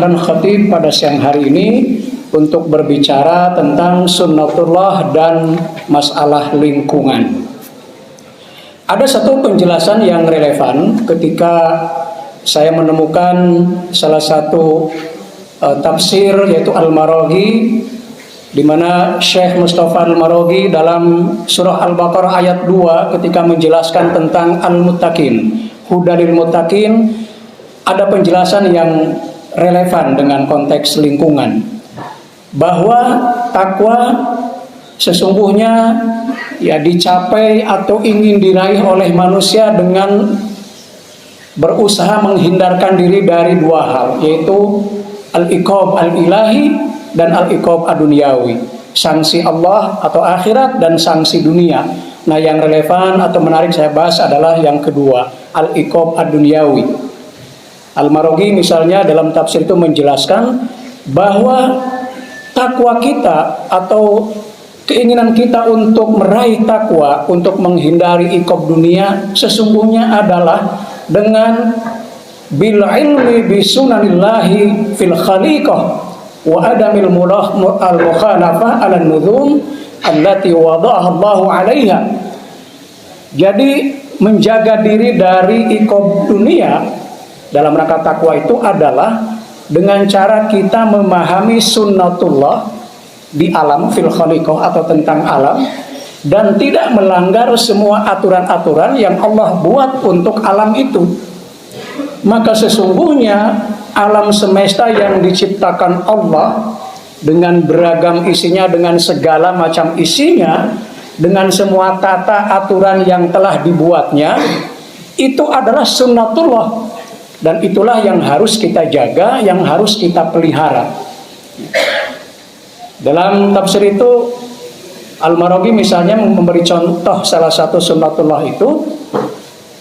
diundangkan khatib pada siang hari ini untuk berbicara tentang sunnatullah dan masalah lingkungan. Ada satu penjelasan yang relevan ketika saya menemukan salah satu tafsir, yaitu Al-Maraghi, di mana Syekh Mustafa Al-Maraghi dalam surah Al-Baqarah ayat 2 ketika menjelaskan tentang Al-Muttaqin, hudalil muttaqin, ada penjelasan yang relevan dengan konteks lingkungan, bahwa takwa sesungguhnya ya dicapai atau ingin diraih oleh manusia dengan berusaha menghindarkan diri dari dua hal, yaitu al-iqab al-ilahi dan al-iqab ad-dunyawi, sanksi Allah atau akhirat dan sanksi dunia. Nah, yang relevan atau menarik saya bahas adalah yang kedua, al-iqab ad-dunyawi. Al-Maraghi misalnya dalam tafsir itu menjelaskan bahwa takwa kita atau keinginan kita untuk meraih takwa, untuk menghindari iqab dunia, sesungguhnya adalah dengan bil ilmi bi sunanillahi fil khaliqah wa adamil al-mukhalafah ala nudhum allati wada'aha Allahu 'alaiha. Jadi menjaga diri dari iqab dunia dalam rangka takwa itu adalah dengan cara kita memahami sunnatullah di alam, fil khaliqah atau tentang alam, dan tidak melanggar semua aturan-aturan yang Allah buat untuk alam itu. Maka sesungguhnya alam semesta yang diciptakan Allah dengan beragam isinya, dengan segala macam isinya, dengan semua tata aturan yang telah dibuatnya, itu adalah sunnatullah, dan itulah yang harus kita jaga, yang harus kita pelihara. Dalam tafsir itu Al-Maraghi misalnya memberi contoh salah satu sunnatullah itu,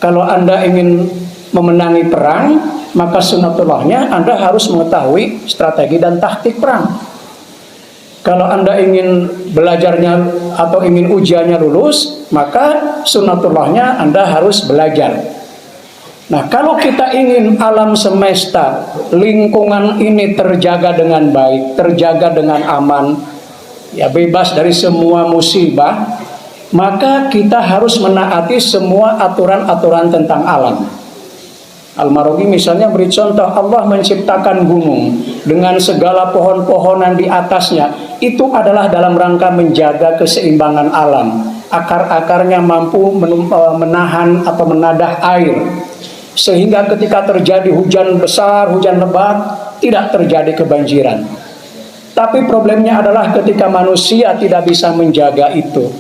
kalau Anda ingin memenangi perang, maka sunnatullahnya Anda harus mengetahui strategi dan taktik perang. Kalau Anda ingin belajarnya atau ingin ujiannya lulus, maka sunnatullahnya Anda harus belajar. Nah, kalau kita ingin alam semesta, lingkungan ini terjaga dengan baik, terjaga dengan aman, ya bebas dari semua musibah, maka kita harus menaati semua aturan-aturan tentang alam. Al-Maraghi misalnya beri contoh, Allah menciptakan gunung dengan segala pohon-pohonan di atasnya. Itu adalah dalam rangka menjaga keseimbangan alam. Akar-akarnya mampu menahan atau menadah air, sehingga ketika terjadi hujan besar, hujan lebat, tidak terjadi kebanjiran. Tapi problemnya adalah ketika manusia tidak bisa menjaga itu,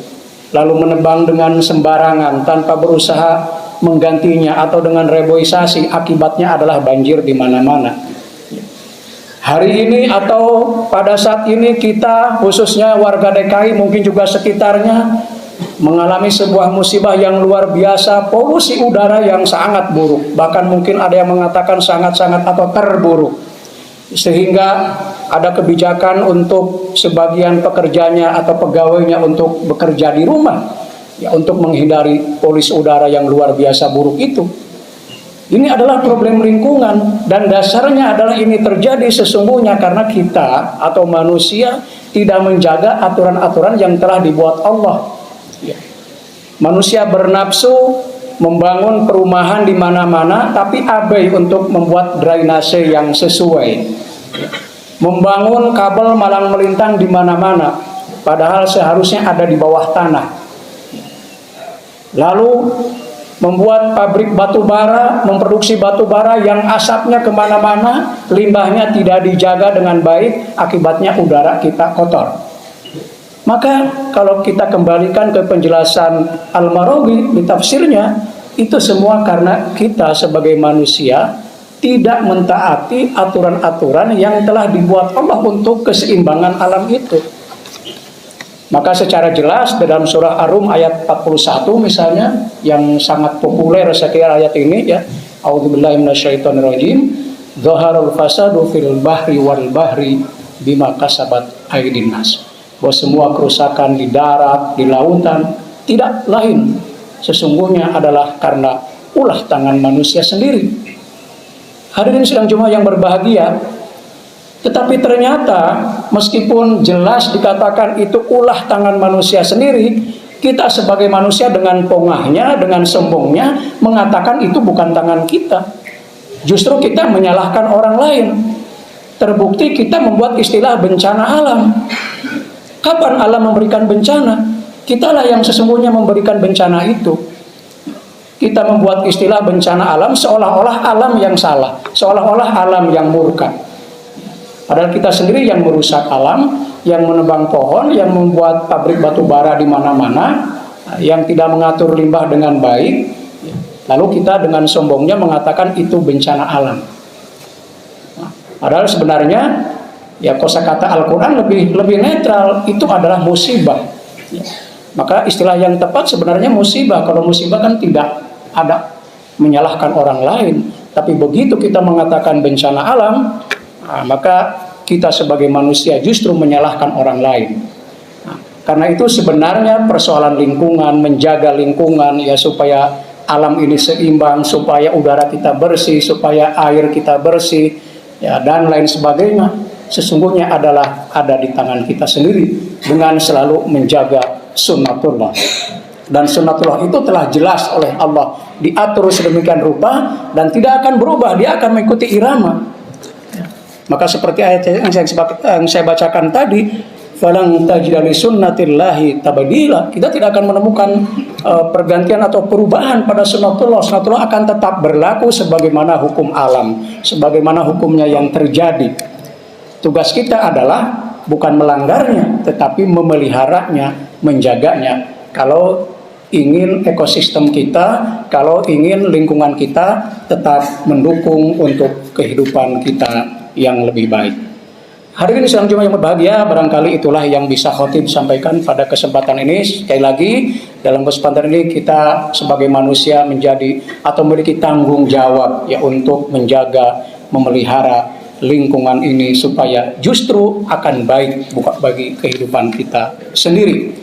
lalu menebang dengan sembarangan tanpa berusaha menggantinya, atau dengan reboisasi, akibatnya adalah banjir di mana-mana. Hari ini atau pada saat ini kita, khususnya warga DKI, mungkin juga sekitarnya, mengalami sebuah musibah yang luar biasa, polusi udara yang sangat buruk, bahkan mungkin ada yang mengatakan sangat-sangat atau terburuk, sehingga ada kebijakan untuk sebagian pekerjanya atau pegawainya untuk bekerja di rumah, ya, untuk menghindari polusi udara yang luar biasa buruk itu. Ini adalah problem lingkungan, dan dasarnya adalah ini terjadi sesungguhnya karena kita atau manusia tidak menjaga aturan-aturan yang telah dibuat Allah. Ya. Manusia bernafsu membangun perumahan di mana-mana, tapi abai untuk membuat drainase yang sesuai. Ya. Membangun kabel malang melintang di mana-mana, padahal seharusnya ada di bawah tanah. Lalu membuat pabrik batu bara, memproduksi batu bara yang asapnya kemana-mana, limbahnya tidak dijaga dengan baik, akibatnya udara kita kotor. Maka kalau kita kembalikan ke penjelasan Al-Maraghi di tafsirnya, itu semua karena kita sebagai manusia tidak mentaati aturan-aturan yang telah dibuat Allah untuk keseimbangan alam itu. Maka secara jelas dalam surah Ar-Rum ayat 41 misalnya, yang sangat populer saya kira ayat ini, ya, A'udzubillahi minasyaitonirrajim, Zaharul fasadu fil bahri wal bahri bima kasabat aydin nas. Bahwa semua kerusakan di darat, di lautan tidak lain sesungguhnya adalah karena ulah tangan manusia sendiri. Hadirin sidang Jumat yang berbahagia, Tetapi ternyata meskipun jelas dikatakan itu ulah tangan manusia sendiri, kita sebagai manusia dengan pongahnya, dengan sombongnya mengatakan itu bukan tangan kita. Justru kita menyalahkan orang lain. Terbukti kita membuat istilah bencana alam. Kapan alam memberikan bencana? Kitalah yang sesungguhnya memberikan bencana itu. Kita membuat istilah bencana alam seolah-olah alam yang salah, seolah-olah alam yang murka. Padahal kita sendiri yang merusak alam, yang menebang pohon, yang membuat pabrik batu bara di mana-mana, yang tidak mengatur limbah dengan baik. Lalu kita dengan sombongnya mengatakan itu bencana alam. Padahal sebenarnya ya kosakata Al-Quran lebih netral, itu adalah musibah. Maka istilah yang tepat sebenarnya musibah. Kalau musibah kan tidak ada menyalahkan orang lain, tapi begitu kita mengatakan bencana alam, maka kita sebagai manusia justru menyalahkan orang lain. Karena itu sebenarnya persoalan lingkungan, menjaga lingkungan ya supaya alam ini seimbang, supaya udara kita bersih, supaya air kita bersih, ya dan lain sebagainya, sesungguhnya adalah ada di tangan kita sendiri dengan selalu menjaga sunnatullah. Dan sunnatullah itu telah jelas oleh Allah, diatur sedemikian rupa dan tidak akan berubah, dia akan mengikuti irama. Maka seperti ayat yang saya bacakan tadi, falang tajida li sunnatillahi tabdila, kita tidak akan menemukan pergantian atau perubahan pada sunnatullah. Sunnatullah akan tetap berlaku sebagaimana hukum alam, sebagaimana hukumnya yang terjadi. Tugas kita adalah bukan melanggarnya, tetapi memeliharanya, menjaganya. Kalau ingin ekosistem kita, kalau ingin lingkungan kita tetap mendukung untuk kehidupan kita yang lebih baik. Hari ini sedang Jumat yang berbahagia, barangkali itulah yang bisa khotib sampaikan pada kesempatan ini. Sekali lagi, dalam kesempatan ini kita sebagai manusia menjadi atau memiliki tanggung jawab ya untuk menjaga, memelihara lingkungan ini supaya justru akan baik bagi kehidupan kita sendiri.